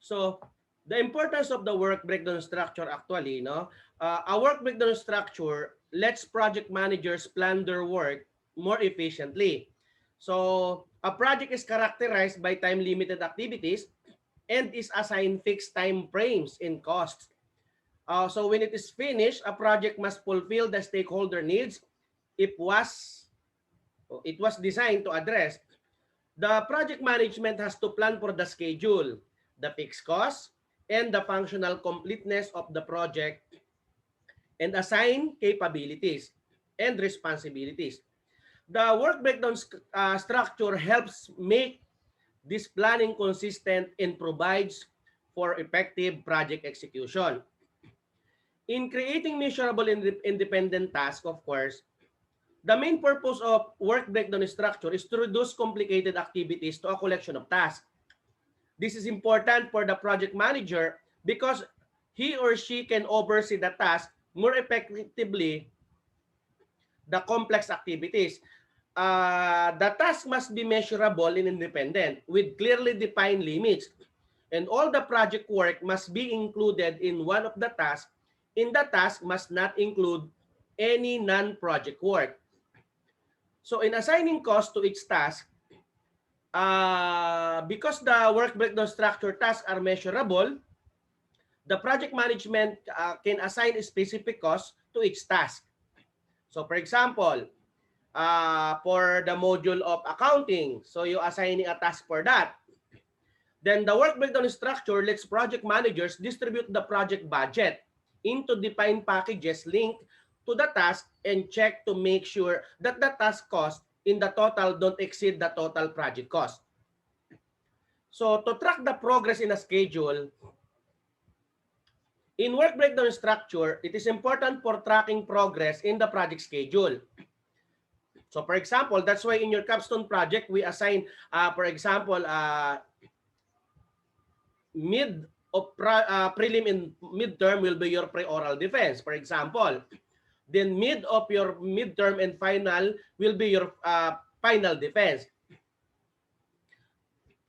So the importance of the work breakdown structure actually, no? A work breakdown structure lets project managers plan their work more efficiently. So a project is characterized by time-limited activities and is assigned fixed time frames and costs. So when it is finished, a project must fulfill the stakeholder needs it was it was designed to address. The project management has to plan for the schedule, the fixed costs, and the functional completeness of the project and assign capabilities and responsibilities. The work breakdown structure helps make this planning consistent and provides for effective project execution. In creating measurable independent tasks, of course, the main purpose of work breakdown structure is to reduce complicated activities to a collection of tasks. This is important for the project manager because he or she can oversee the task more effectively the complex activities. The task must be measurable and independent with clearly defined limits. And all the project work must be included in one of the tasks. In the task must not include any non-project work. So in assigning cost to each task, because the work breakdown structure tasks are measurable, the project management can assign a specific cost to each task. So for example, for the module of accounting, so you assigning a task for that. Then the work breakdown structure lets project managers distribute the project budget into defined packages linked to the task and check to make sure that the task cost in the total don't exceed the total project cost. So to track the progress in a schedule, in work breakdown structure, it is important for tracking progress in the project schedule. So for example, that's why in your capstone project, we assign, for example, mid of prelim and midterm will be your pre-oral defense, for example. Then mid of your midterm and final will be your final defense.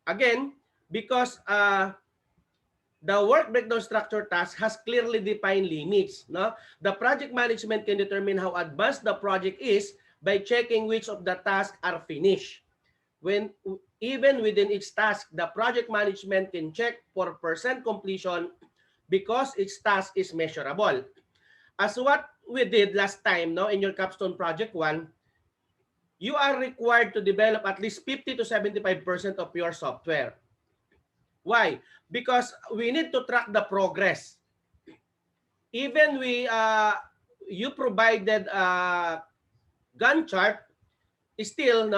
Again, because the work breakdown structure task has clearly defined limits. No? The project management can determine how advanced the project is by checking which of the tasks are finished. When even within each task, the project management can check for percent completion because each task is measurable. As what we did last time, no, in your capstone project 1, you are required to develop at least 50 to 75% of your software. Why? Because we need to track the progress. Even you provided a Gantt chart, still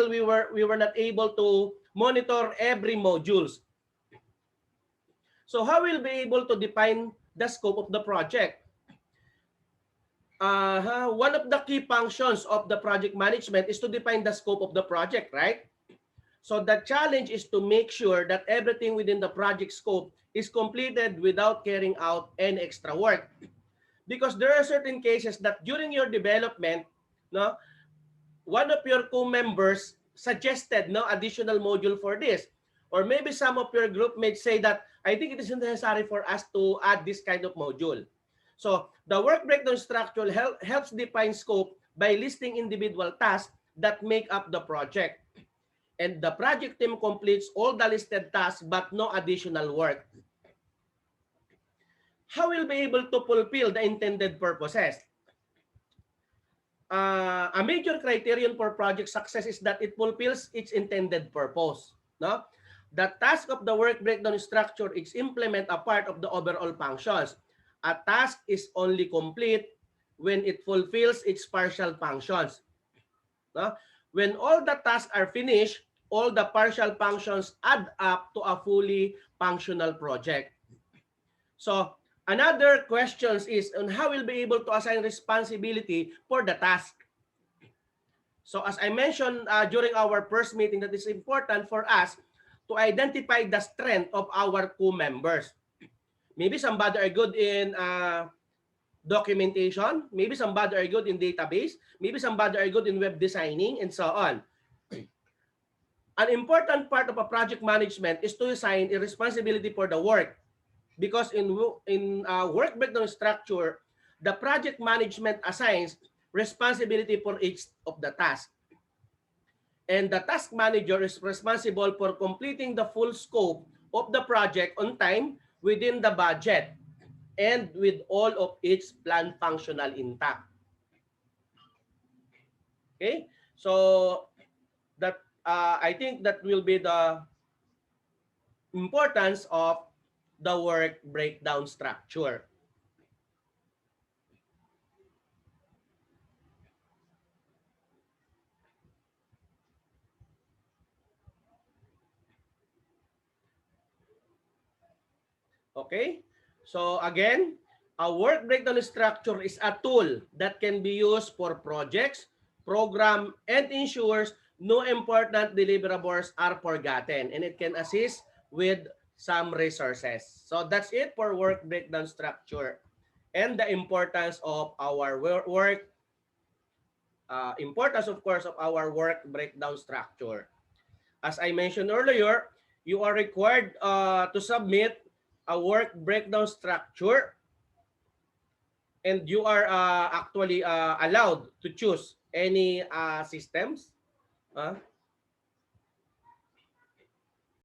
we were not able to monitor every modules. So how will be able to define the scope of the project? One of the key functions of the project management is to define the scope of the project, right? So the challenge is to make sure that everything within the project scope is completed without carrying out any extra work. Because there are certain cases that during your development, no, one of your co-members suggested no additional module for this. Or maybe some of your group mates say that, I think it is necessary for us to add this kind of module. So the work breakdown structure helps define scope by listing individual tasks that make up the project. And the project team completes all the listed tasks but no additional work. How will be able to fulfill the intended purposes? A major criterion for project success is that it fulfills its intended purpose. No? The task of the work breakdown structure is implement a part of the overall functions. A task is only complete when it fulfills its partial functions. No? When all the tasks are finished, all the partial functions add up to a fully functional project. So another question is on how we'll be able to assign responsibility for the task. So as I mentioned during our first meeting, that is important for us to identify the strength of our co-members. Maybe somebody are good in documentation, maybe somebody are good in database, maybe somebody are good in web designing, and so on. an important part of a project management is to assign a responsibility for the work, because in work breakdown structure, the project management assigns responsibility for each of the task, and the task manager is responsible for completing the full scope of the project on time, within the budget, and with all of its planned functional intact. Okay, so that I think that will be the importance of the work breakdown structure. Okay? So again, a work breakdown structure is a tool that can be used for projects, program, and ensures no important deliverables are forgotten, and it can assist with some resources. So that's it for work breakdown structure and the importance of our work, importance of course of our work breakdown structure. As I mentioned earlier, you are required to submit a work breakdown structure, and you are actually allowed to choose any systems.